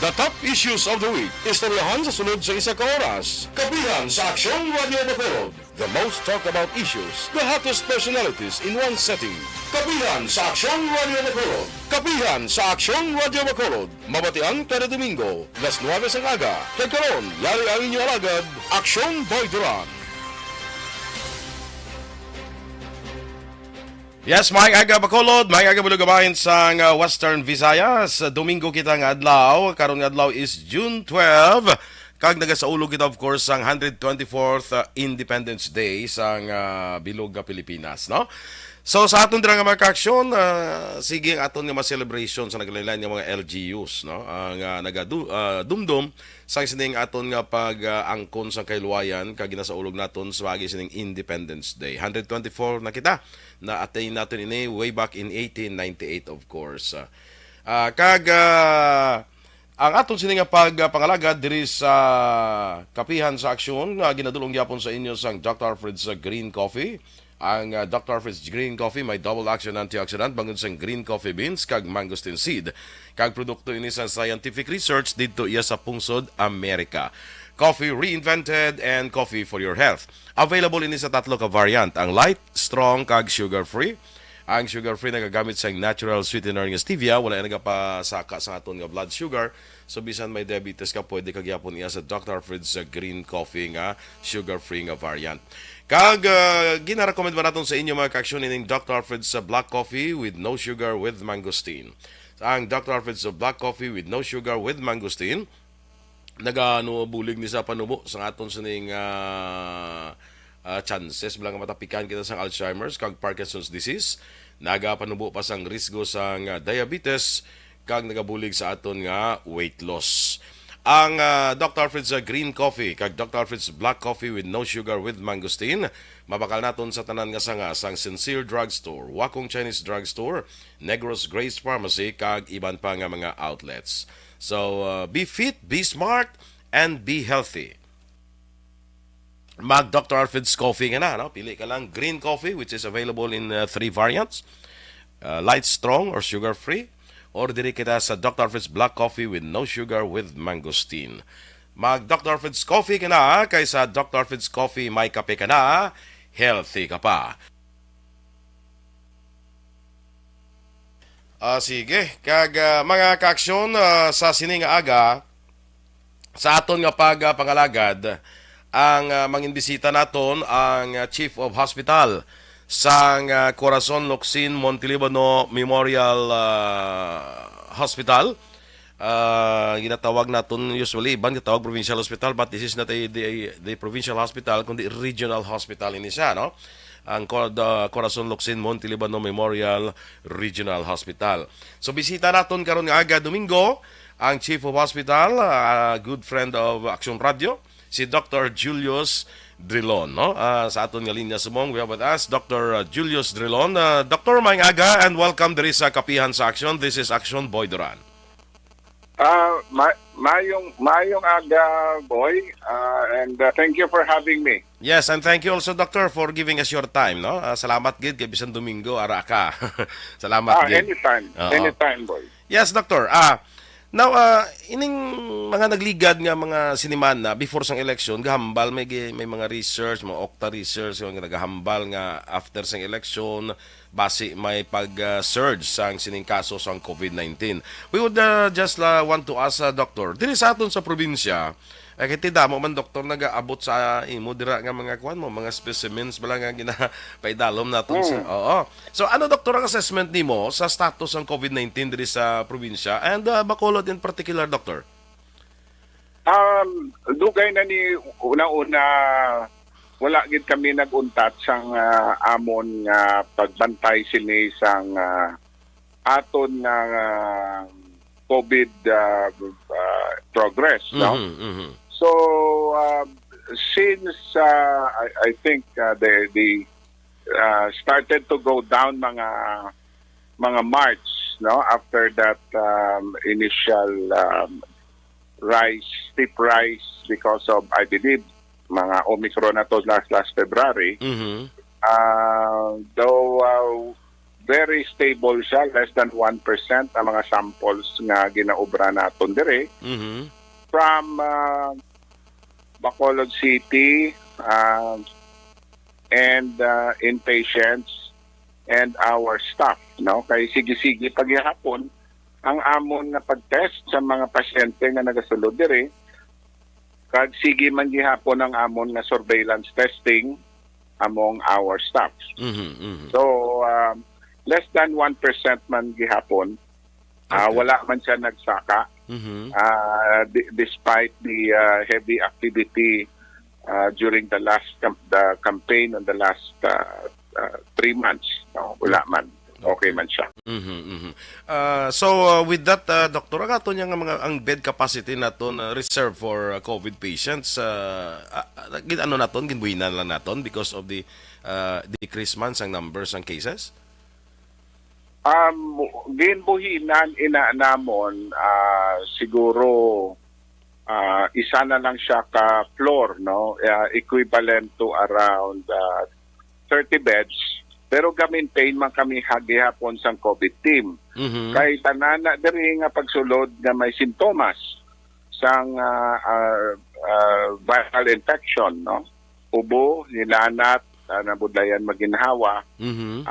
The top issues of the week. Istoryahan sa sunod sa isa ka oras. Kapihan sa Aksyon Radio Bacolod. The most talked about issues. The hottest personalities in one setting. Kapihan sa Aksyon Radio Bacolod. Kapihan sa Aksyon Radio Bacolod. Mabatian kada Domingo. Las 9 sang aga. Kay karon, yari ang inyo alagad. Aksyon Boy Duran. Yes, mga aga Bacolod, mga aga Bulugabahin sa Western Visayas. Domingo kita nga adlaw, karon nga adlaw is June 12. Kag nagasaulog kita of course ang 124th Independence Day sa bilog nga Pilipinas, no? So sa aton dira nga mga kaaksyon, sige ang aton nga ma-celebration sa naglain nga mga LGUs, no? Ang nagadumdum sa sining aton nga pag-angkon sa kayluwayan kag ginasaulog naton sa pagi sining Independence Day. 124 na kita na attain natin ini way back in 1898 of course. Ang aton sini nga pagpangalagad diri sa kapihan sa aksyon ginadulong gyapon sa inyo sang Dr. Fred's Green Coffee. Ang Dr. Fred's Green Coffee may double action antioxidant bangod sang green coffee beans kag mangosteen seed. Kag produkto ini sa scientific research didto iya sa pungsod Amerika. Coffee reinvented and coffee for your health. Available ini sa tatlo ka variant, ang light, strong kag sugar-free. Ang sugar-free nagagamit sa natural sweetener nga stevia, wala nagapasaka sa aton nga blood sugar. So bisan may diabetes ka, pwede kag yapon iya sa Dr. Fred's Green Coffee nga sugar-free nga variant. Kag gina-recommend ba naton sa inyo mga kaaksyon ining Dr. Fred's Black Coffee with no sugar with mangosteen. Ang Dr. Fred's Black Coffee with no sugar with mangosteen bulig ni sa panubo sa aton sining chances bilang matapikan kita sa Alzheimer's kag Parkinson's disease, nagapanubo pa sang risgo sa diabetes kag nagabulig sa aton nga weight loss. Ang Dr. Fred's Green Coffee kag Dr. Fred's Black Coffee with no sugar with mangosteen mabakal naton sa tanan nga sanga sang Sincere Drugstore, Wakong Chinese Drugstore, Negros Grace Pharmacy kag iban pa nga mga outlets. So be fit, be smart and be healthy. Mag Dr. Fred's Coffee nga na, no? Pili ka lang green coffee which is available in 3 variants. Light, strong or sugar-free. Or diri kita sa Dr. Fred's Black Coffee with no sugar with mangosteen. Mag Dr. Fred's Coffee ka na kaysa Dr. Fred's Coffee may kape ka na, healthy ka pa. Sige, kag mga kaaksyon sa sining aga sa aton nga pangalagad ang manginbisita naton ang Chief of Hospital sang Corazon Locsin Montelibano Memorial Hospital. Ginatawag naton usually iban ginatawag provincial hospital, but this is not the provincial hospital kundi regional hospital ini siya, no? Ang Corazon Locsin Montelibano Memorial Regional Hospital. So bisita naton karon nga aga Domingo ang Chief of Hospital, good friend of Aksyon Radio, si Dr. Julius Drilon, no? Sa aton nga linya sumong we have with us Dr. Julius Drilon. Dr. Maayong aga and welcome diri sa Kapihan sa Aksyon. This is Aksyon Boy Duran. Mayong aga, boy, and thank you for having me. Yes, and thank you also, Doctor, for giving us your time, no? Salamat gid kay bisan Domingo ara ka. Salamat gid. Anytime, boy. Yes, Doctor. Now, ining mga nagligad nga mga siniman na before sang election, gahambal may mga research, mga Okta research yung nagahambal nga after sang election, base may pag-surge sang sining kaso sang COVID-19. We would just want to ask, Doctor, diri sa aton sa probinsya, kay tida mo man, Doktor, nagaabot sa imo dira nga mga kuan mo, mga specimens bala nga ginapaidalom naton sa. Oo. So ano, Doktor, ang assessment nimo sa status ng COVID-19 diri sa probinsya and Bacolod in particular, Doktor? Dugay na ni una-una wala gid kami naguntat sang amon nga pagbantay sini sang aton nga COVID progress, no? So since I think they started to go down mga March, no, after that initial steep rise because of, I believe, mga Omicron na to last February. very stable siya, less than 1% ang mga samples nga ginaobra naton dire Mhm. from Bacolod City and inpatients and our staff, no? Kay sige-sige paghihapon ang amon nga pagtest sa mga pasyente nga nagasulod dire, kag sige man gihapon ang amon nga surveillance testing among our staff. Mhm. Mhm. So, less than 1% man gihapon. Okay. Wala man siya nagsaka Mhm. despite the heavy activity during the campaign on the last 3 months. No, wala man. Okay man siya. Mhm. Mhm. So with that, Doktor, ang ato niya nga ang bed capacity naton reserved for COVID patients, ano naton ginbuhinan lang naton because of the decrease man sang numbers ang cases. Ginbuhinan ina namon siguro isa na lang siya ka floor, no? Equivalent to around 30 beds. Pero ga-maintain man kami hagihapon sang COVID team. Mhm. Kay tanana diri nga pagsulod nga may sintomas sang viral infection, no? Ubo, nilanat, nabudlayan maginhawa, Mhm.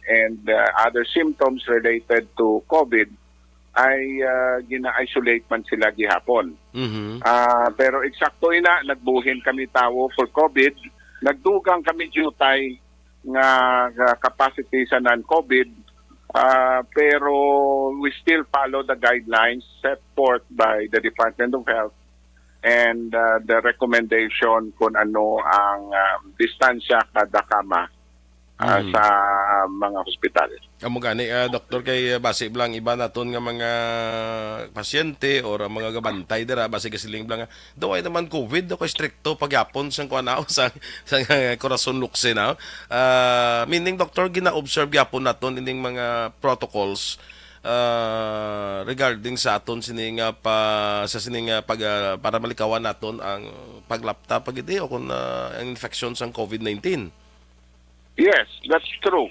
and other symptoms related to COVID ay gina-isolate man sila gihapon. Mhm. Pero eksakto ina, nagbuhin kami tawo for COVID, nagdugang kami jutay nga capacity sa non-COVID, pero we still follow the guidelines set forth by the Department of Health and the recommendation kung ano ang distansya kada kama sa mga hospital. Amo gani, doktor, kay base lang iba naton nga mga pasyente or mga gabantay dira base kasiling lang daw ay naman COVID daw kay stricto pagyapon sang kuanao sa Corazon Luxe na. Meaning doktor, gina-observe gyapon naton ining mga protocols regarding sa aton sining sa sining para malikawan naton ang paglapta pagiti o kung ang infection sang COVID-19. Yes, that's true.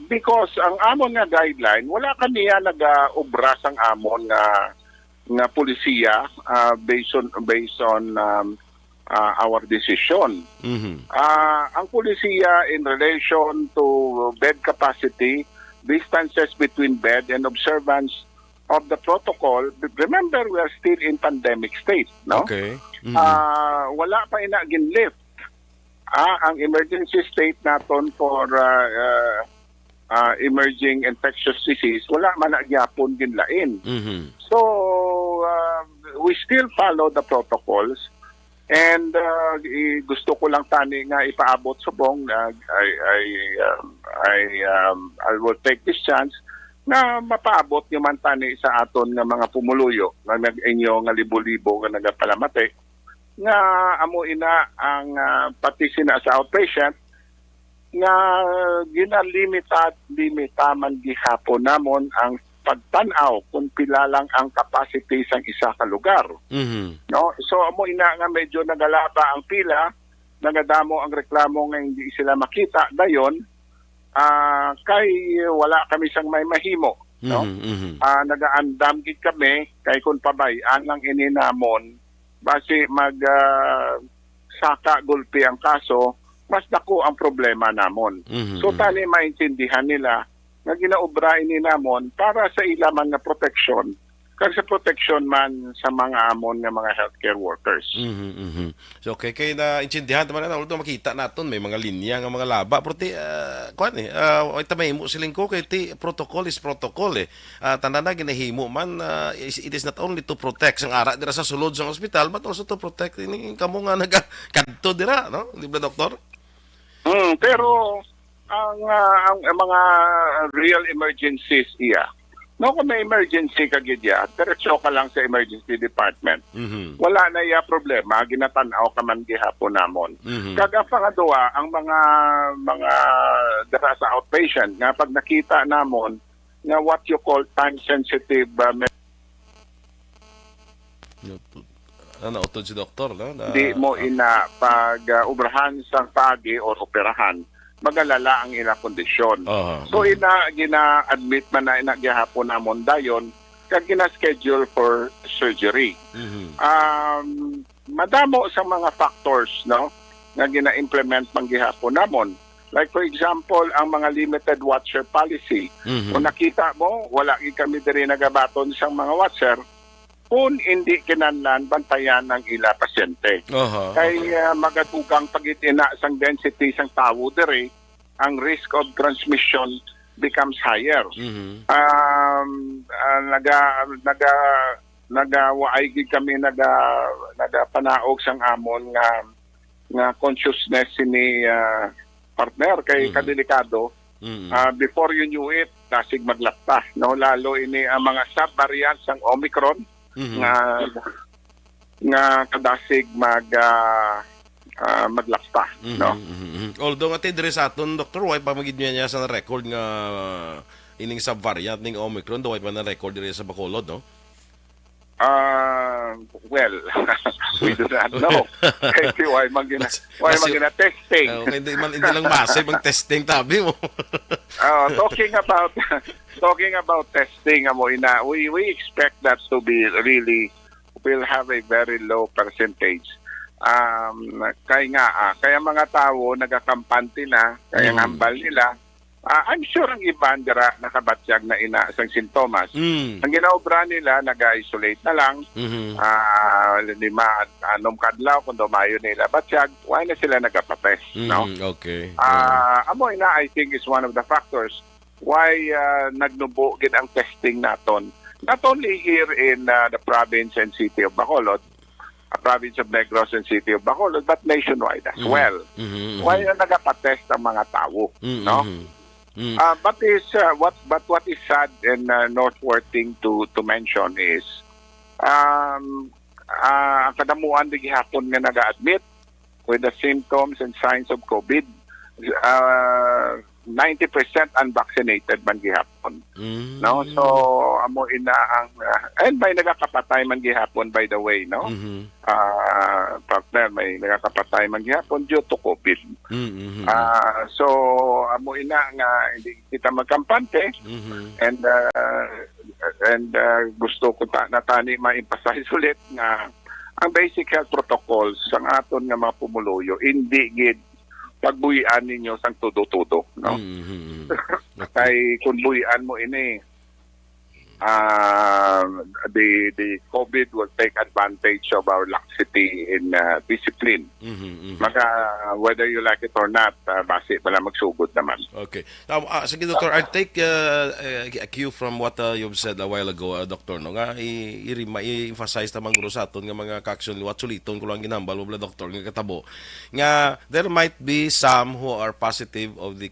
Because ang amon nga guideline, wala kaniya nag-obra sang amon nga pulisiya based on our decision. Mhm. Ang pulisiya in relation to bed capacity, distances between bed and observance of the protocol. Remember, we are still in pandemic state, no? Okay. Mhm. Wala pa ina ginlift ang emergency state naton for emerging infectious disease, wala man nagyapon ginlain. Mhm. So we still follow the protocols, and gusto ko lang tani nga ipaabot subong I will take this chance na mapaabot yung man tani sa aton nga mga pumuluyo nga nag-inyo nga libo-libo nga nagapalamati nga amo ina ang pati sina sa outpatient nga limitaman gihapon namon ang pagtan-aw kung pila lang ang capacity sang isa ka lugar. Mhm. No? So amo ina nga medyo nagalaba ang pila, nagadamo ang reklamo nga hindi sila makita dayon, kay wala kami sang may mahimo, no? Mhm. Mhm. Nagaandam gid kami kay kun pabayaan lang ini namon base saka gulpi ang kaso, mas dako ang problema namon. Mhm. So tani maintindihan nila nga ginaobra ini namon para sa ilaman nga protection kag sa protection man sa mga amon nga mga healthcare workers. Mhm. Mhm. So okay, kay na intindihan naman na ulto makita naton may mga linya nga mga laba pero ti kuan ay tamahimo siling ko kay ti protocol is protocol tanan na ginahimo man it is not only to protect sang ara dira sa sulod sang ospital but also to protect ini kamo nga nagakadto dira, no? Di ba, doktor? Pero ang mga real emergencies iya, no, kung may emergency ka gidya, diretso ka lang sa emergency department. Mhm. Wala na iya problema, ginatanaw ka man gihapon namon. Mhm. Kaga pangadua, ang mga dara sa outpatient nga pag nakita namon nga what you call time sensitive Nautod si doktor, no? di mo ina pag ubrahan sang pagi or operahan magalala ang ilang kondisyon. Aha. So gina-admit man na gihapon namon dayon kag gina-schedule for surgery. Mhm. Madamo sa mga factors no nga gina-implement man gihapon namon. Like for example, ang mga limited watcher policy. Mhm. Kung nakita mo, wala kami diri nagabaton sa mga watcher kung hindi kinahanglan bantayan ng ila pasyente. Aha. Kay magatugang pagitina sang density sang tawo diri, ang risk of transmission becomes higher. Mhm. Nagawaay gid kami nagapanaog sang amon nga consciousness ni partner kay kadelikado. Mhm. Before you knew it, dasig maglapta, no, lalo ini ang mga sub-variants ng Omicron Mhm. nga kadasig maglapta, no. Mhm. Although nga tidre sa aton Dr. Why pa magid niya sa record nga ining subvariant ning Omicron do why pa na record diri sa Bacolod, no? Well, we do not know. Kasi why magina testing. Okay, hindi lang massive ang testing tabi mo. Talking about testing, we expect that to be really will have a very low percentage. Kaya mga tao nagakampante na, kaya hambal nila. I'm sure ang iban dira nakabatyag na ina sang sintomas. Ang ginaobra nila, nag-isolate na lang. Anom kadlaw kung dumayo nila batyag, why na sila nagapatest, no? Okay. Amo ina, I think is one of the factors why nagnubo gid ang testing naton. Not only here in the province and city of Bacolod, province of Negros and city of Bacolod, but nationwide as well. Why na nagapatest ang mga tao, no? But what is sad and noteworthy to mention is ang kadamuan di gihapon nga naga-admit with the symptoms and signs of COVID, 90% unvaccinated man gihapon. No, so amo ina ang and may nagakapatay man gihapon, by the way, no. Partner, may nagakapatay man gihapon due to COVID. So amo ina nga hindi kita magkampante, and gusto ko natani ma-emphasize ulit nga ang basic health protocols sang aton nga mga pumuluyo hindi gid pagbuhian ninyo sang tudo-tudo, no? Kay kung buhian mo ini, the COVID will take advantage of our laxity in discipline. Whether you like it or not, base wala magsugod naman. Okay. Sige, Doctor, I'll take a cue from what you've said a while ago, Doctor, no? Nga, i-emphasize tamang guro sa aton nga mga kaksyon, what suliton ko lang ginambal, wala, Doctor, nga katabo. Nga, there might be some who are positive of the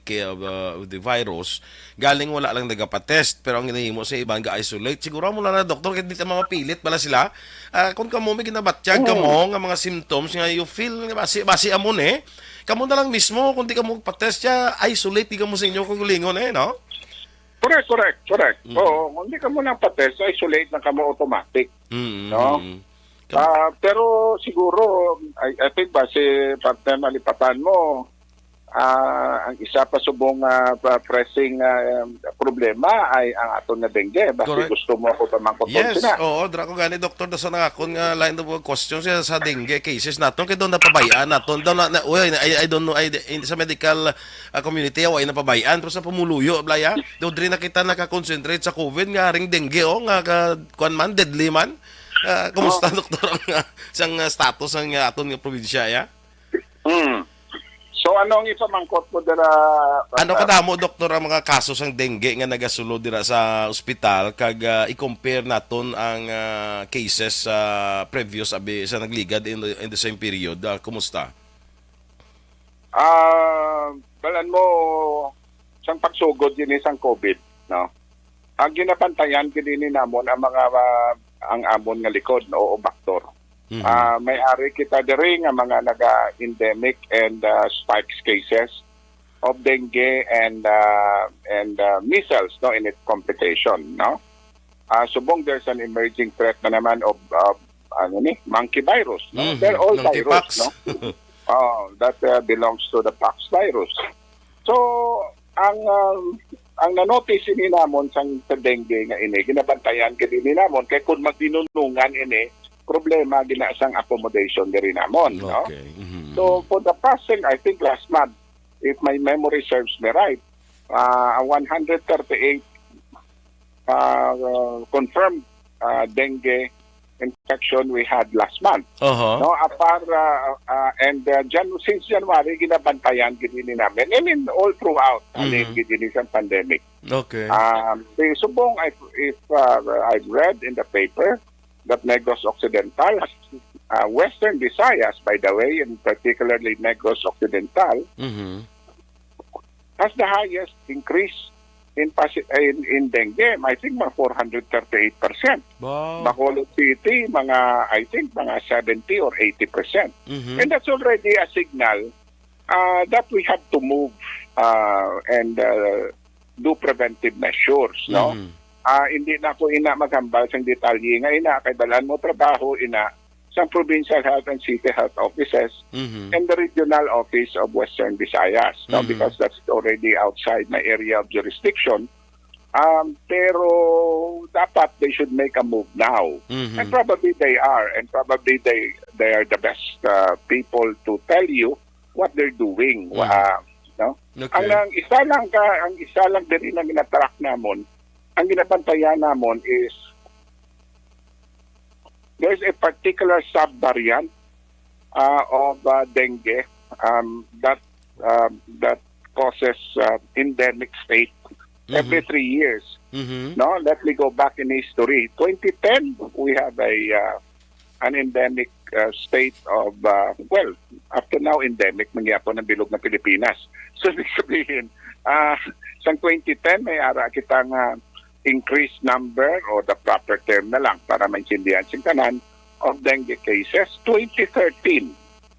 virus, galing wala lang nagapatest, pero ang ginahimo sa ibang ga-isolate. Siguro mo lang na, Doctor, kahit di ka mapilit pala sila. Kung kamo may ginabatyag kamo nga mga symptoms nga you feel nga basi amon kamo na lang mismo kung di ka mo patest siya, isolate di ka mo sa inyo kung lingon no? Correct. Oo, kung di ka mo nang patest, isolate na kamo automatic. No? Pero siguro, I think base partner malipatan mo, ang isa pa subong pressing problema ay ang aton nga dengue. Basta gusto mo ako pamangkot sila. Oo, drako gani, Doktor, daw sa nangakon nga line of questions sa dengue cases naton kay doon napabayaan naton daw na I don't know, sa medical community ay napabayaan pero sa pumuluyo blaya daw diri nakita naka-concentrate sa COVID nga ring dengue nga kuan man deadly man. Kumusta, Doktor, ang sang status ang aton nga probinsya ya? So ano ang ipamangkot mo dira? Ano kadamo, Doktor, ang mga kaso sang dengue nga nagasulod dira sa ospital kag i-compare naton ang cases sa previous sa nagligad in the same period? Kumusta? Balan mo sang pagsugod din isang COVID, no? Ang ginapantayan kini namon ang mga ang amon nga likod, no, o baktor. May ari kita diri nga mga naga-endemic and spikes cases of dengue and measles, no, in its complication, no. Subong there's an emerging threat na naman of monkey virus, no. They're all virus, no. That belongs to the pox virus. So ang nanotice ini namon sa dengue nga ini ginabantayan kini namon kay kun magdinunungan ini problema gina sang accommodation diri namon, no? Okay. Mhm. So for the passing, I think last month, if my memory serves me right, 138 confirmed dengue infection we had last month. Aha. No, since January ginabantayan gini namin. I mean all throughout gini sa pandemic. Okay. Subong if I've read in the paper that Negros Occidental, Western Visayas, by the way, and particularly Negros Occidental, Mhm. has the highest increase in dengue. I think mga 438%. Wow. Bacolod City, I think mga 70 or 80%. Mhm. And that's already a signal that we have to move and do preventive measures, no? Mhm. Hindi na ako maghambal sa detalye nga kay dalan mo trabaho sa provincial health and city health offices Mhm. and the regional office of Western Visayas, no? Mhm. Because that's already outside my area of jurisdiction. Pero dapat they should make a move now. Mhm. And probably they are, and probably they are the best people to tell you what they're doing. No? Okay. Ang isa lang din ang ginatrack namon, ang ginabantayan namon is there's a particular sub-variant of dengue that causes endemic state every 3 years. Mhm. No, let me go back in history. 2010, we have an endemic state of up to now endemic mangyapon ng bilog na Pilipinas. So ibig sabihin, sa 2010 may ara kitang increased number or the proper term na lang para maintindihan sing tanan of dengue cases. 2013,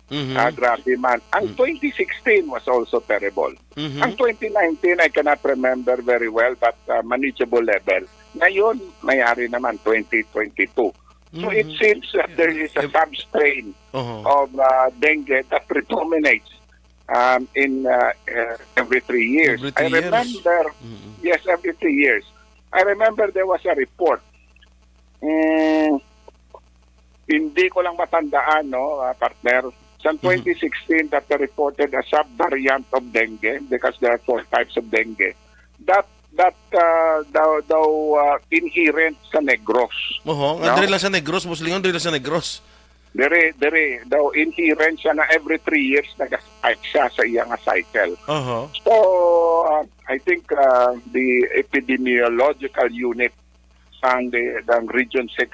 Mhm. grabe man. Ang 2016 was also terrible. Mhm. Ang 2019, I cannot remember very well, but manageable level. Ngayon, mayari naman 2022. So it seems that there is a substrain Aha. of dengue that predominates in every 3 years. Every 3 I years. remember, yes, every 3 years. I remember there was a report. Hindi ko lang matandaan, no, partner. Sa 2016, that reported a sub-variant of dengue because there are 4 types of dengue. That daw inherent sa Negros. Oho, No? andre lang sa Negros, muslingon diri lang sa Negros. Dere, daw inherent siya na every 3 years nag-spike siya sa iyang cycle. Aha. So, I think the epidemiological unit ng Region 6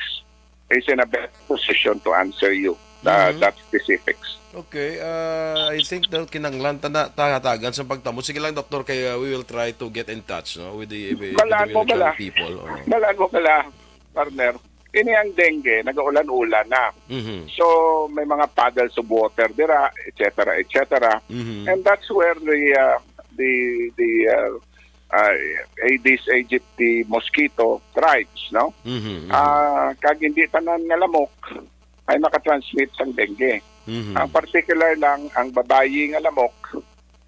is in a better position to answer you that specifics. Okay, I think daw kinanglan na tangatagan sa pagtamo. Sige lang, Doktor, kaya we will try to get in touch, no, with the Balaan mo medical bala. people. Oh. Balaan mo pala, partner. Ini ang dengue, nag-ulan-ulan na. Mhm. So, may mga puddles of water dira, etc., etc. Mhm. And that's where the Aedes aegypti mosquito thrives, no? Mhm. Kag hindi tanan nga lamok ay makatransmit sang dengue. Mhm. Ang particular lang ang babayi nga lamok,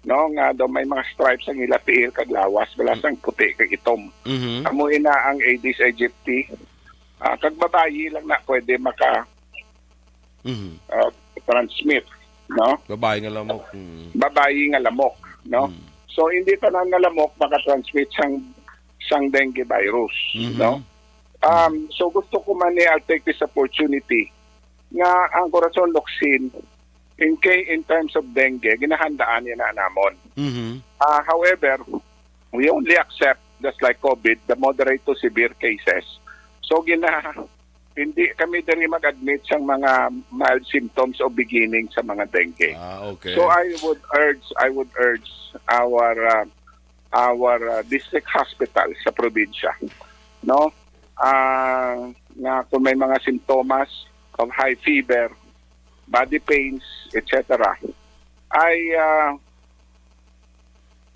no, nga daw may mga stripes ang ila tiil kag lawas, wala sang puti kag itom. Mhm. Amoy na ang Aedes aegypti. Kag babayi lang na pwede maka Mhm. transmit, no? Babae nga lamok. Mhm. Babayi nga lamok, no? So hindi tanan nga lamok maka-transmit sang dengue virus, Mhm. no? So gusto ko man I'll take this opportunity nga ang Corazon Locsin in terms of dengue ginahandaan niya na namon. Mhm. However, we only accept, just like COVID, the moderate to severe cases. So hindi kami diri mag-admit sa mga mild symptoms o beginning sa mga dengue. Okay. So I would urge our district hospital sa probinsya, no? Na kung may mga simptomas of high fever, body pains, etc. ay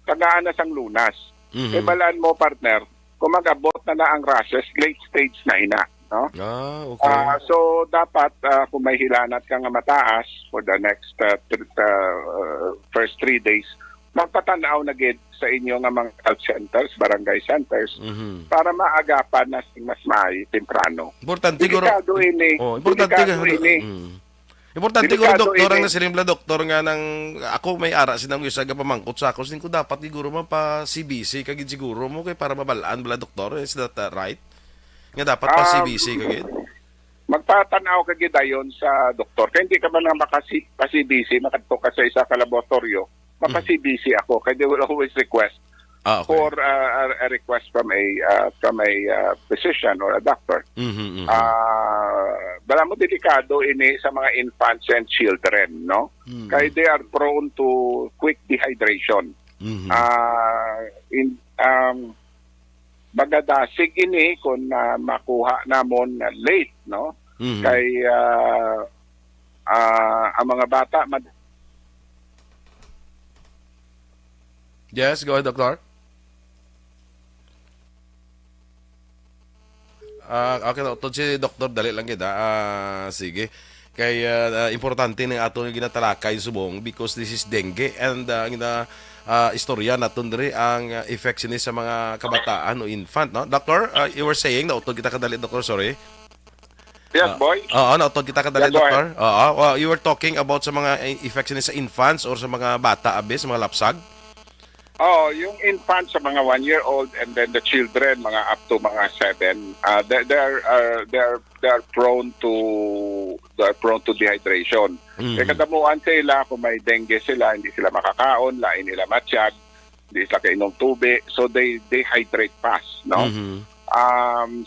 tagaan na sang lunas. Mhm. Balaan mo, partner, kung mag-abot na ang rashes, late stage na ina, no? Okay. So dapat kung may hilanat ka nga mataas for the next first 3 days, magpatanaw na gid sa inyo nga mga health centers, barangay centers, Mhm. para maagapan na sing mas maayo temprano. Importante guro. Delikado ini. Oh, importante Delikado nga. ini. Importante ko Delikado doktor ang ini. nasilimla doktor nga ng ako may ara sinang yusa ga pamangkot sa ako sin ko dapat siguro pa CBC kagid siguro mo kay para mabalaan bala doktor is that right? Nga dapat pa CBC kagid. Magtatanaw ka gid ayon sa doktor. Kaya hindi ka man nga makasi-CBC, makadto ka sa isa ka laboratorio, mapa-CBC ako. Kaya they will always request Okay. for a request from a physician or a doctor. Mhm. Bala mo delikado ini sa mga infants and children, no? Kaya they are prone to quick dehydration. Mhm. Magadasig ini kung makuha namon na late, no? Mhm. Kay ang mga bata Yes, go ahead, doctor. Okay, to si Doktor dali lang kita. Sige. Kay importante ng ato nga ginatalakay subong because this is dengue and istorya naton diri ang effects ni sa mga kabataan o infant, no? Doctor, you were saying na utod kita kadali, doctor, sorry. Yes, boy. Oo, nautod kita kadali, Yeah, go doctor. Oo, you were talking about sa mga effects ni sa infants or sa mga bata abis, sa mga lapsag. Oh, yung infants sa mga 1-year-old and then the children mga up to mga 7, they're prone to dehydration. Kaya kadamuan sila kung may dengue sila, hindi sila makakaon, lain nila matiyag, hindi sila kainom tubig, so they dehydrate fast, no?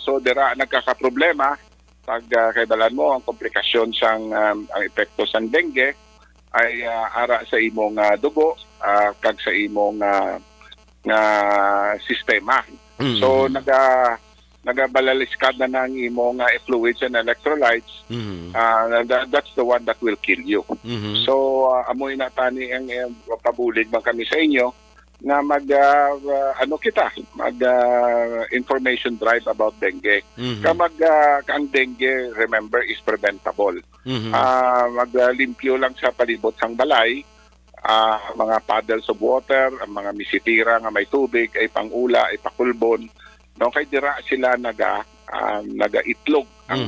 So nagkakaproblema pag kaibalan mo ang komplikasyon sang ang epekto sang dengue ay ara sa imong dugo kag sa imong sistema. So nagabalaliskad na ng imong fluids and electrolytes. That's the one that will kill you. So amoy na tani ang pabulig man kami sa inyo na mag information drive about dengue. Ang dengue, remember, is preventable. Maglimpyo lang sa palibot sang balay, mga puddles of water, ang mga misitira nga may tubig, ay pangula, ay pakulbon. No, kay dira sila naga-itlog ang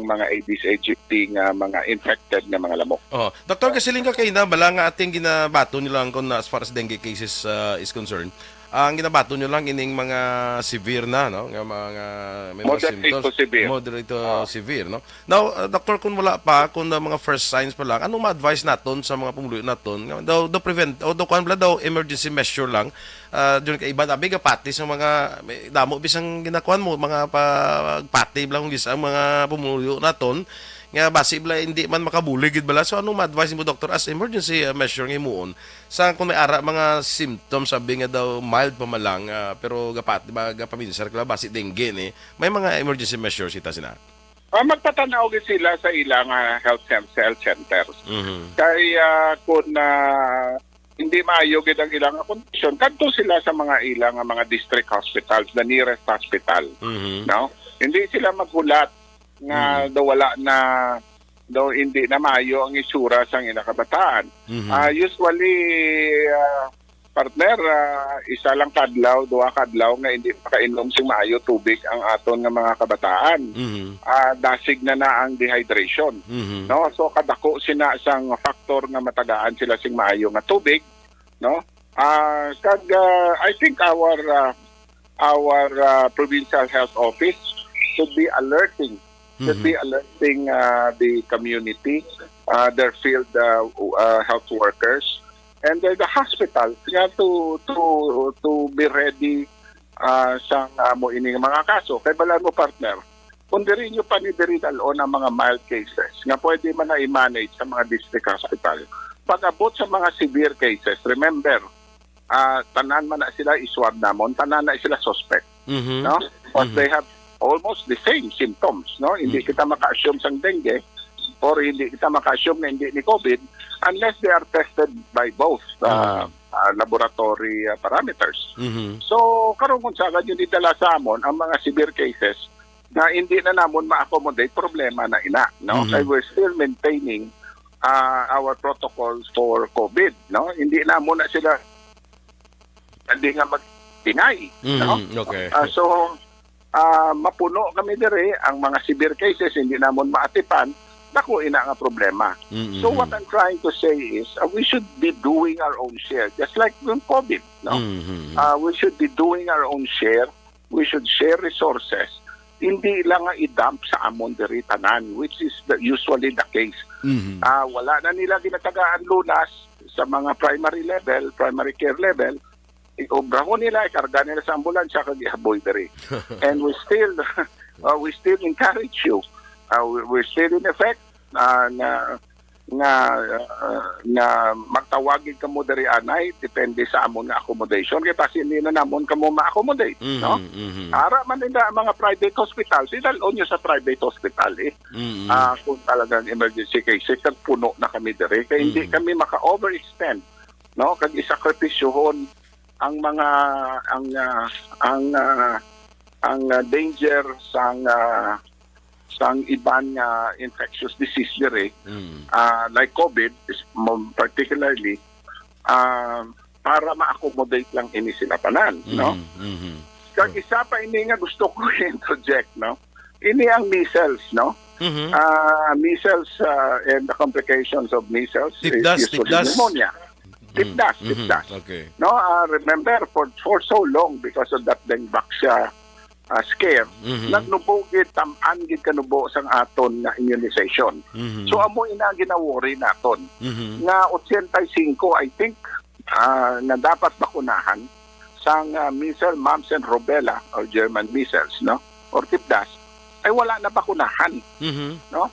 mga Aedes aegypti nga mga infected nga mga lamok. Oh, Dr. Gasiling ka kayo na bala nga ating ginabato nyo lang kung as far as dengue cases is concerned. Ang ginabato nyo lang ining mga severe na, no? Nga mga may mga Moderate symptoms. to severe. Moderate to severe, no? Now, Doctor, kung wala pa, kung mga first signs pa lang, anong ma-advise naton sa mga pumuluyo naton? Daw prevent, o daw emergency measure lang, doon ka iba nabi pati sa mga damo bisang ginakuan mo mga pagpati lang ang mga pumuluyo naton nga base bala hindi man makabulig gid bala. So anong ma-advise mo, doctor, as emergency measure nga himuon sa kung may ara mga symptoms sabi nga daw mild pa malang pero gapat ba gapaminsar kala base dengue ni may mga emergency measures ita sina. Magpatanaw gid sila sa ilang health centers. Kaya kung hindi maayo gid ang ilang kondisyon, kadto sila sa mga ilang mga district hospitals, the nearest hospital. No? Hindi sila maghulat nga daw hindi na maayo ang isura sang ila kabataan. Usually partner isa lang kadlaw, duha kadlaw nga hindi makainom sing maayo tubig ang aton nga mga kabataan. Dasig na ang dehydration. No, so kadako sina sang factor nga matagaan sila sing maayo nga tubig, no? I think our provincial health office should be alerting the community, their field health workers, and the hospitals to be ready sa mo ining mga kaso. Kay balan mo, partner, kung diri nyo pa ni diri dalon ang mga mild cases nga pwede man na i-manage sa mga district hospital. Pag abot sa mga severe cases, remember, tanan man na sila iswab namon, tanan na sila suspect. No? But they have almost the same symptoms, no? Hindi kita maka-assume sang dengue or hindi kita maka-assume na hindi ni COVID unless they are tested by both laboratory parameters. So, karon kung saan yun idala sa amon ang mga severe cases na hindi na namon ma-accommodate, problema na ina, no? Kaya we're still maintaining our protocols for COVID, no? Hindi na muna sila hindi nga magtingay, no? Okay. Mapuno kami dire ang mga severe cases hindi namon maatipan, naku ina nga problema. So what I'm trying to say is we should be doing our own share just like with COVID, no? We should be doing our own share. We should share resources. Hindi lang nga i-dump sa amon diri tanan, which is usually the case. Wala na nila ginatagaan lunas sa mga primary care level. Iobrahon nila, ikarga nila sa ambulansya kag ihaboy diri. And we still encourage you. We're still in effect nga magtawagin kamo diri anay depende sa amon nga accommodation kay kasi hindi na namon kamo ma-accommodate, no? Ara man nila ang mga private hospital, sidalon nyo sa private hospital kung talagang emergency cases kag puno na kami diri kay hindi kami maka-overextend, no? Kag isakripisyohon ang mga ang danger sang iban nga infectious disease dire like COVID particularly para ma-accommodate lang ini sila tanan, no? Kag isa pa ini nga gusto ko interject, no? Ini ang measles, no? Measles and the complications of measles is usually pneumonia. Tipdas. Okay. No, remember for so long because of that Dengvaxia scare, nagnubogit taman gid kanubo sang aton nga immunization. So amo ina ginawori naton nga 85 I think na dapat bakunahan sang measles, mumps and rubella or German measles, no? Or tipdas ay wala na bakunahan. No?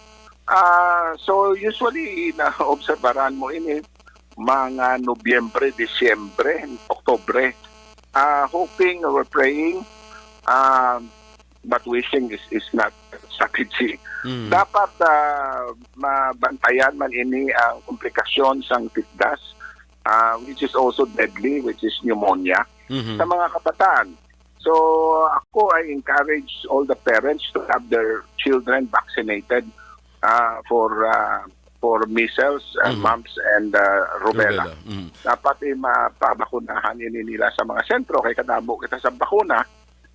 So usually na obserbaran mo ini mga Nobyembre, Disyembre, Oktobre. Hoping or praying, but wishing is not strategy. Dapat mabantayan man ini ang komplikasyon sang tipdas, which is also deadly, which is pneumonia, sa mga kabataan. So ako, I encourage all the parents to have their children vaccinated for measles, mumps, and rubella. Dapat mapabakunahan ini nila sa mga sentro kay kadamo kita sa bakuna,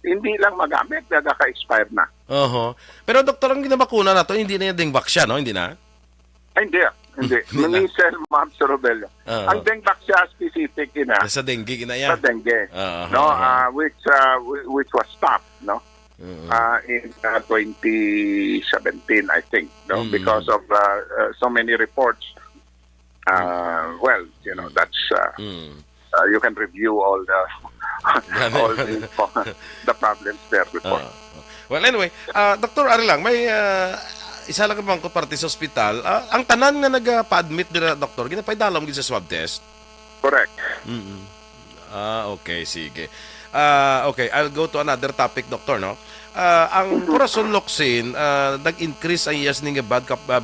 hindi lang magamit, nagka-expire na. Pero doktor, ang ginabakuna na to, hindi na yung Dengvaxia, no? Hindi na? Ay, hindi. Measles, mumps, rubella. Ang Dengvaxia specific ina. Sa dengue, ina yan? Sa dengue. No, which was stopped, no? In 2017, I think, no, because of so many reports. Well, you know, that's you can review all the the problems there before. Well, anyway, Dr. Ari lang, may isa lang bang ko parte sa ospital. Ang tanan nga nagpa-admit dira, doktor, ginapay dalom gid sa swab test. Correct. Okay, sige. Okay, I'll go to another topic, Doctor, no? Ang Purasolloxin, nag-increase ang iyas ng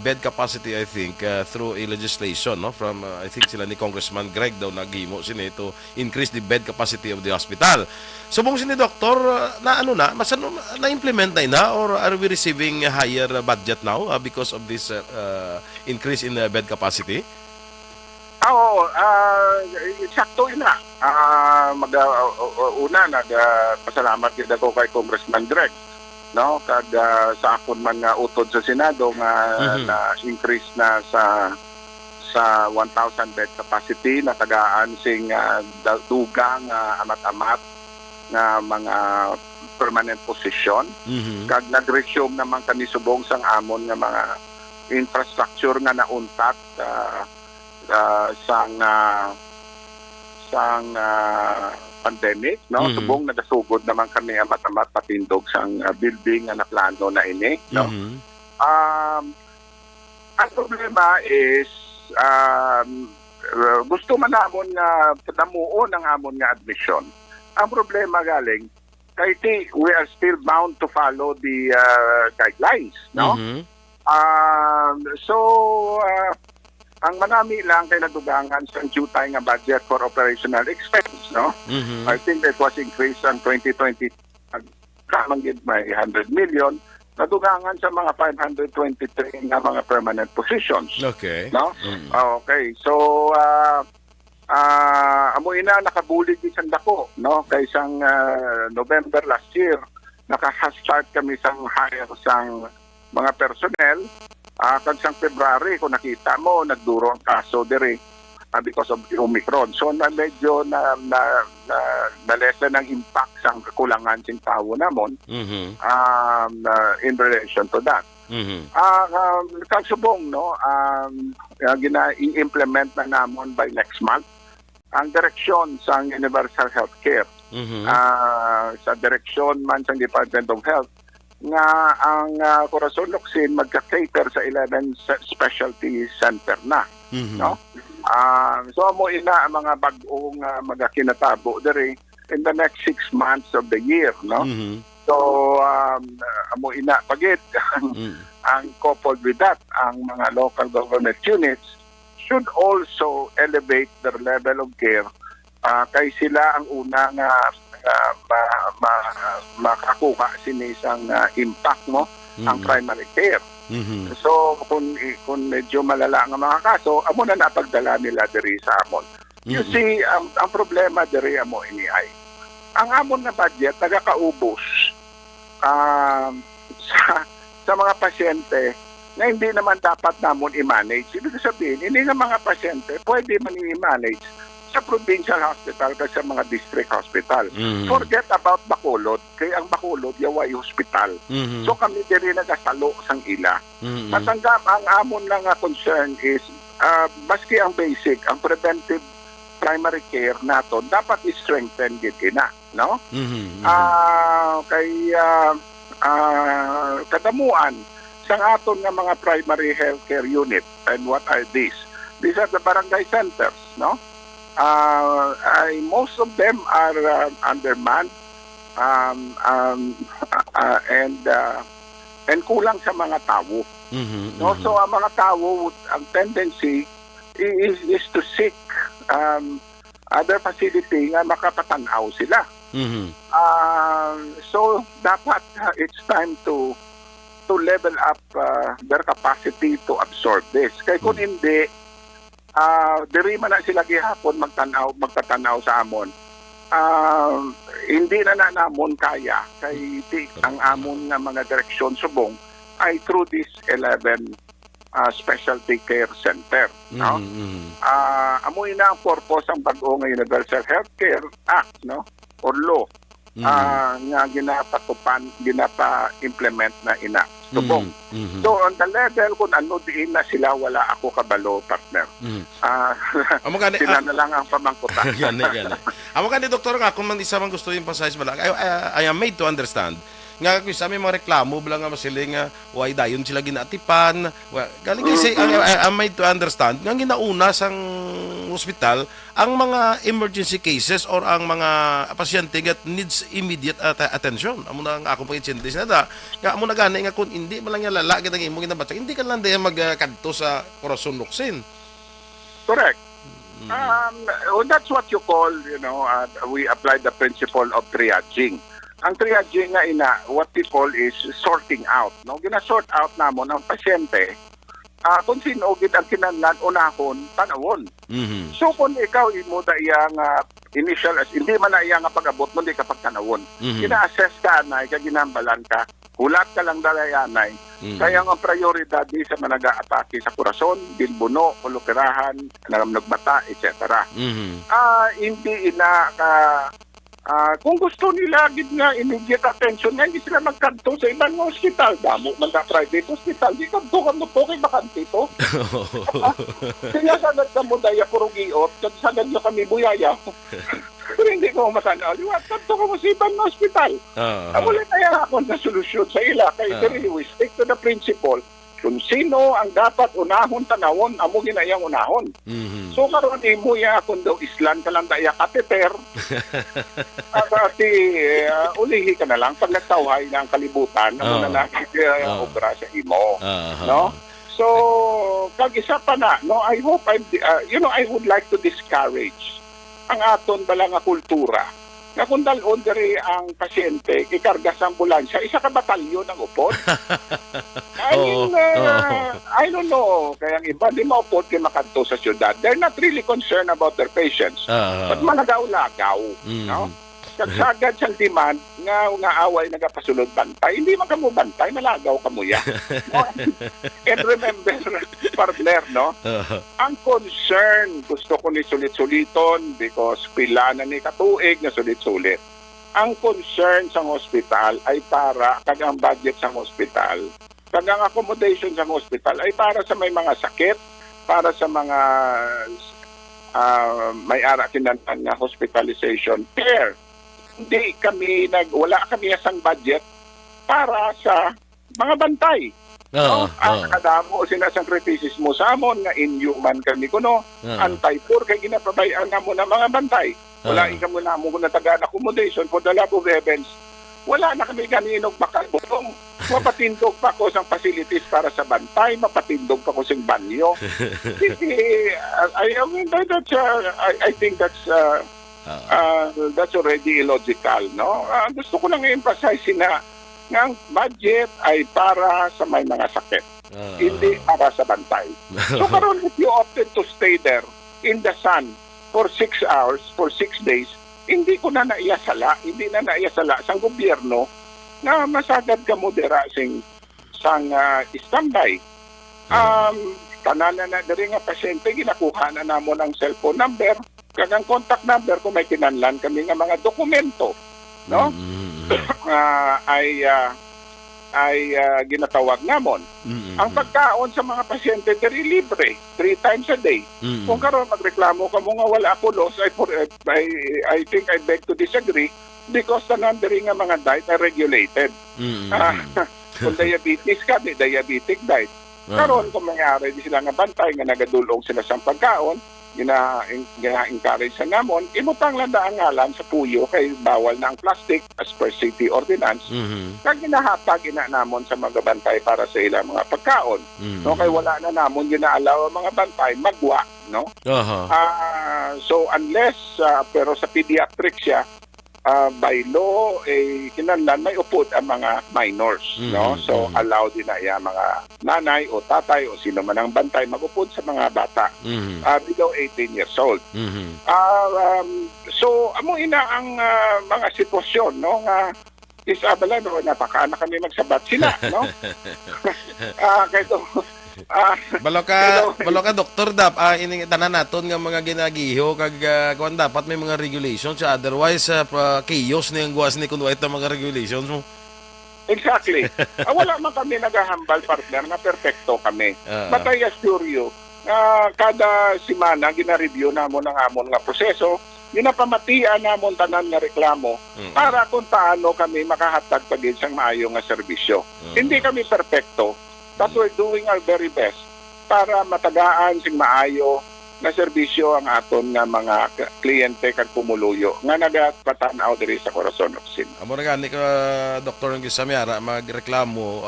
bed capacity, I think, through a legislation, no? From, I think sila ni Congressman Greg daw naghimo sini to increase the bed capacity of the hospital. Subong sini, Doctor, na-implement na or are we receiving a higher budget now because of this increase in bed capacity? Sakto ina. Una pasalamat kita ko kay Congressman Greg, no? Kag sa akon man nga utod sa Senado nga na increase na sa 1,000 bed capacity na tagaan sing dugang amat-amat nga mga permanent position. Kag nag-resume naman kami subong sang amon nga mga infrastructure nga nauntat sang pandemic, no? Subong nagasugod naman kami amat-amat patindog sang building nga naplano na ini, no? Ang problema is gusto man namon nga padamuon ang amon nga admission. Ang problema galing kay we are still bound to follow the guidelines, no? Ang manami lang kay nadugangan sa due time nga budget for operational expense, no? I think that was increased on 2020. Kamang gid may 100 million nadugangan sa mga 523 na mga permanent positions. Okay. No? Okay. So, amoy na nakabulig isang dako, no? Kay isang November last year, naka-start kami sa hire sang mga personnel. Kag sang February, kung nakita mo, nagduro ang kaso diri because of the Omicron. So, medyo na-lessen ang impact sa kulangan sing tao namon in relation to that. Kagsubong, no, i-implement na namon by next month ang direksyon sa Universal Healthcare. Sa direksyon man sa Department of Health nga ang Corazon Locsin magka-cater sa 11 specialty center na. No? So amo ina ang mga bag-ong magakinatabo diri in the next 6 months of the year, no? So amo ina pagit ang coupled with that ang mga local government units should also elevate their level of care kay sila ang una nga makakuha sinisang impact mo ang primary care. So kung medyo malala ang mga kaso, amo na napagdala nila diri sa amon. You see, ang problema diri amo ini ay ang amon na budget nagakaubos sa mga pasyente na hindi naman dapat namon i-manage. Ibig sabihin, hindi nga mga pasyente pwede man i-manage sa provincial hospital kasi sa mga district hospital. Forget about Bacolod, kaya ang Bacolod yaway hospital. So kami diri nagasalo sang ila. Matanggap ang amon lang nga concern is maski ang basic, ang preventive primary care nato dapat i-strengthen gid ina, no? Kadamuan sang aton nga mga primary healthcare unit, and what are these? These are the barangay centers, no? Most of them are undermanned and kulang sa mga tao. No? So ang mga tao, ang tendency is to seek other facility nga makapatanaw sila. So dapat it's time to level up their capacity to absorb this. Kaya kung hindi, diri man na sila gihapon magtatanaw sa amon. Hindi na namon kaya kay ang amon nga mga direksyon subong ay through this 11 specialty care center, no? Amoy na ang purpose ang bag-o nga Universal Healthcare Act, no, or law nga ginapa-implement na ina subong. So on the level kung ano diin na sila, wala ako kabalo, partner. Sila na lang ang pamangkutan. Gani. Amo gani, doktor, nga kung man isa man gusto yung pasayos bala, I am made to understand nga kung sa may mga reklamo bala nga masiling why dayon sila ginatipan. Galing kasi I am made to understand nga ginauna sang hospital ang mga emergency cases or ang mga pasyente that needs immediate attention. Amo na ang akong pag-intindi na da. Nga amo na gani nga kung hindi man lang lala gid ang imong ginabatsa, hindi ka lang diyan magkadto sa Corazon Locsin. Correct. That's what you call, we apply the principle of triaging. Ang triaging nga what we call is sorting out. No? Gina-sort out namon ang pasyente kung sino gid ang kinahanglan unahon tanawon. So kung ikaw imo da iyang initial hindi man na iyang pag-abot mo di ka pagtanawon. Gina-assess ka na ginambalan ka. Hulat ka lang dalayanay. Kaya ang prioridad di sa managa-atake sa corazon, bilbuno, kulupirahan, nagbata, etc. Hindi kung gusto nila gid nga immediate attention nga hindi sila magkanto sa ibang hospital, damo man sa private hospital, di kanto mo to kay bakante to. Kaya sagad ka mo daya puro giot, kag sagad nyo kami buyaya. Pero hindi ko masanaw, liwat kanto ko mo sa ibang hospital. Wala kaya ako na solusyon sa ila, kay we stick to the principle kung sino ang dapat unahon tanawon, amo ginayang unahon. So karon imo ya kun daw islan ka lang daya kateter. Ulihi ka na lang pag nagtawhay na ang kalibutan, amo na lang obra sa imo. No? So kag isa pa na, no, I hope I would like to discourage ang aton bala nga kultura nga kung dalon diri ang pasyente ikarga sa ambulansya, isa ka batalyon ang upod. I mean, I don't know. Kaya ang iba, di maupod kay makanto sa syudad. They're not really concerned about their patients. But malagaw-lagaw. No? Kagsagad siyang demand nga away nagapasulod bantay. Hindi man kamo bantay, malagaw kamo ya. No? And remember, partner, no? Ang concern, gusto ko ni sulit-suliton because pila na ni katuig na sulit-sulit. Ang concern sa hospital ay para, kagang budget sa hospital, kagang accommodation sa hospital ay para sa may mga sakit, para sa mga may ara kinantan nga hospitalization care. Hindi kami wala kami asang budget para sa mga bantay. No? Ang kadamo o sinasakripisis mo sa amon nga inhuman kami kuno, anti-poor kay ginapabayaan na mo ng mga bantay. Wala ika mo na mo na tagaan accommodation for the love of heavens. Wala na kami kaninog makalbutong. Mapatindog pa ko sa facilities para sa bantay, mapatindog pa ko sa banyo. I think that's already illogical, no? Gusto ko lang i-emphasize na ang budget ay para sa may mga sakit, hindi para sa bantay. So karon if you opted to stay there in the sun for 6 hours, for 6 days, hindi ko na naiyasala sa gobyerno na masagad ka mo dira sang standby. Tanan na diri nga pasyente ginakuha na namo ng cellphone number, kagang contact number kung may kinahanglan kami nga mga dokumento, no? ay ginatawag namon. Ang pagkaon sa mga pasyente diri libre 3 times a day. Kung karon magreklamo ka mo nga wala ako loss, I think I beg to disagree because tanan diri nga mga diet are regulated. Kung diabetes ka, di diabetic diet. Karon kung mangyari di sila nga bantay nga nagadulong sila sa pagkaon, gina-encourage sa namon, ibutang lang ang ngalan sa puyo kay bawal na ang plastic as per city ordinance. Kag ginahatag ina namon sa mga bantay para sa ilang mga pagkaon. No, kay wala na namon ginaalaw ang mga bantay magwa, no? So unless pero sa pediatric siya, by law kinahanglan may upod ang mga minors, no? So allow din na iya mga nanay o tatay o sino man ang bantay magupod sa mga bata below 18 years old. So amo ina ang mga sitwasyon, no, nga isabala no napakaana kami magsabat sila, no? Kay balo ka doktor dap ining tanan naton nga mga ginagiho kag kuan dapat may mga regulations otherwise chaos ni ang guwas ni kun wait na mga regulations mo. Exactly. Wala man kami naghahambal, partner, na perfecto kami. But I assure you, kada semana gina-review namon ang amon nga proseso, ginapamatian namon tanan nga reklamo para kung paano kami makahatag pagin sang maayo nga serbisyo. Hindi kami perfecto, but we're doing our very best para matagaan sing maayo na serbisyo ang aton nga mga kliyente kag pumuluyo nga nagapatanaw diri sa Corazon Ocsin. Amo na gani ka doktor ng gisamyara magreklamo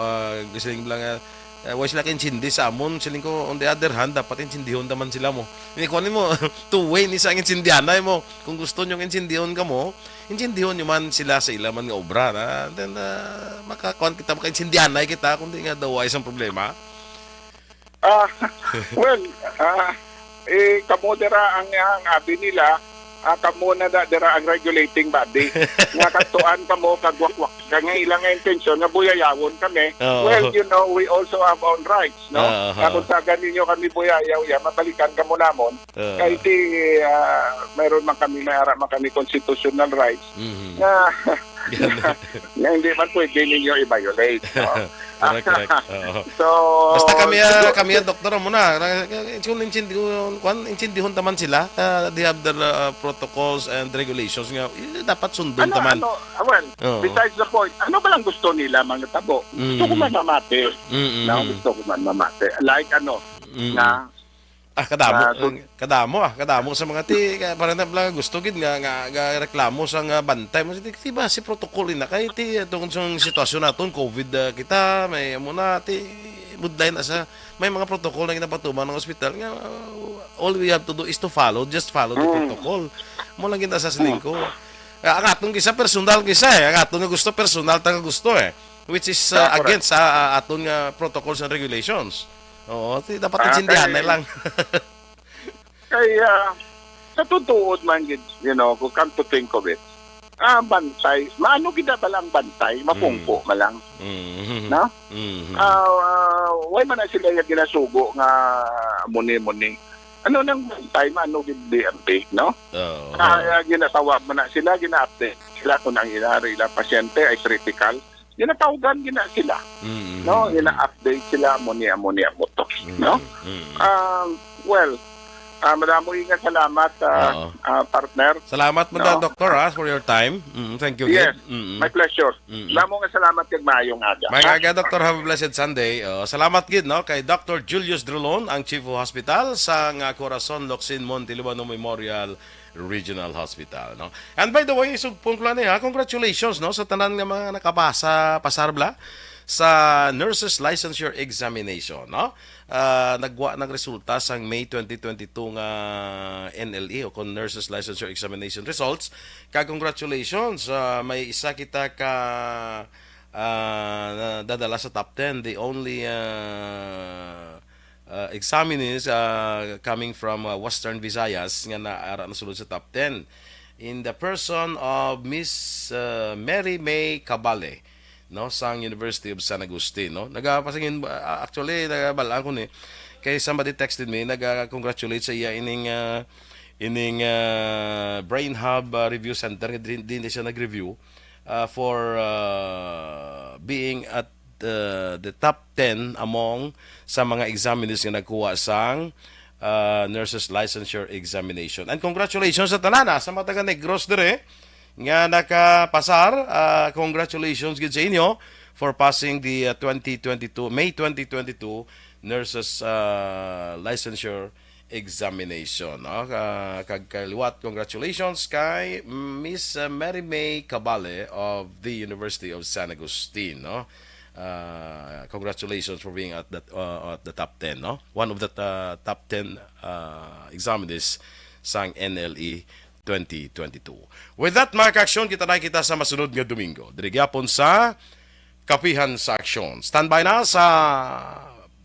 giling lang wa sila kinsindi sa amon siling ko on the other hand dapat insindihon naman sila mo. Ni kunin mo two way ni sa insindihanay mo. Kung gusto niyo insindihon ka mo, insindihon nyo man sila sa ilaman nga obra na then makakuan kita makainsindihanay kita kundi nga daw ay isang problema. Well, kamo dira ang abi nila, kamo na dira ang regulating body. Nga katuan kamo kagwakwak nga ilang nga intensyon nga buyayawon kami. Well, you know, we also have own rights, no? Kung sagan ninyo kami buyayaw, mabalikan kamo namon. Kay di mayroon man kami constitutional rights na hindi man pwede ninyo i-violate, no? Correct. So basta kami doktor mo na insindihon taman sila, they have the protocols and regulations nga dapat sundon taman. Besides the point, ano ba lang gusto nila mga tabo? Gusto ko man mamate. Gusto ko man mamate. Like na kadamo sa mga parang lang gusto gid nga reklamo sa nga bantay mo diba si protocol na kay tungod sa sitwasyon naton COVID kita may muna budlay na sa may mga protocol na ginapatuman ng ospital nga all we have to do is to just follow the protocol mo lang kita sa siling ko ang atong gisa personal gisa ang atong nga gusto personal ta nga gusto which is Correct. against sa aton nga protocols and regulations. Oo, dapat intindihan na lang. Kaya, sa tutuod man, kung come to think of it, bantay, maano gina ba lang bantay, mapungko malang, no? Why man na sila yung ginasugo nga muni-muni? Ano nang bantay, maano gid DMP, no? Kaya ginatawag man na sila, gina-update sila kung ang inari ilang pasyente ay critical, ginatawagan gina sila, no? Gina-update sila, muni-muni mo to, no? Well, madamo ingat salamat, partner. Salamat mo No? Dr. for your time. Thank you. Yes, Gid. my pleasure. Madamo nga salamat kag maayong aga. Mga aga, Dr. Have a blessed Sunday. Salamat gid no kay Dr. Julius Drulon, ang Chief of Hospital sa Corazon Locsin Montelibano Memorial Regional Hospital, no. And by the way, sugpong ko lang congratulations no sa tanan nga mga nakapasa pasarbla sa Nurses Licensure Examination, no. Nagwa resulta sa May 2022 nga NLE o Nurses Licensure Examination results. Congratulations, may isa kita ka dadala sa top 10. The only examinees coming from Western Visayas nga naara na sulod sa top 10 in the person of Miss Mary May Cabale, no, sang University of San Agustin, no. Nagapasingin actually nagabalaan ko ni kay somebody texted me nag-congratulate sa iya ining Brain Hub Review Center din siya nag-review for being at the top 10 among sa mga examinees nga nagkuha sang Nurses Licensure Examination. And congratulations sa tanan sa mga taga Negros dire nga nakapasar. Congratulations gid sa inyo for passing the May 2022 Nurses Licensure Examination. No? Kagkaliwat, congratulations kay Miss Mary May Cabale of the University of San Agustin. No? Congratulations for being at the top 10. No? One of the top 10 examinees sang NLE 2022. With that, mga ka-aksyon, kita sa masunod nga Domingo. Dirigyapon sa Kapihan sa Aksyon. Standby na sa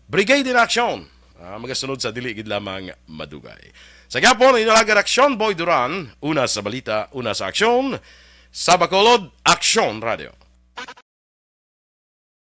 Brigade in Action. Magasunod sa dili gid lamang madugay. Sa gyapon, inalaga Aksyon, Boy Duran. Una sa balita, una sa aksyon. Sa Bacolod, Aksyon Radio.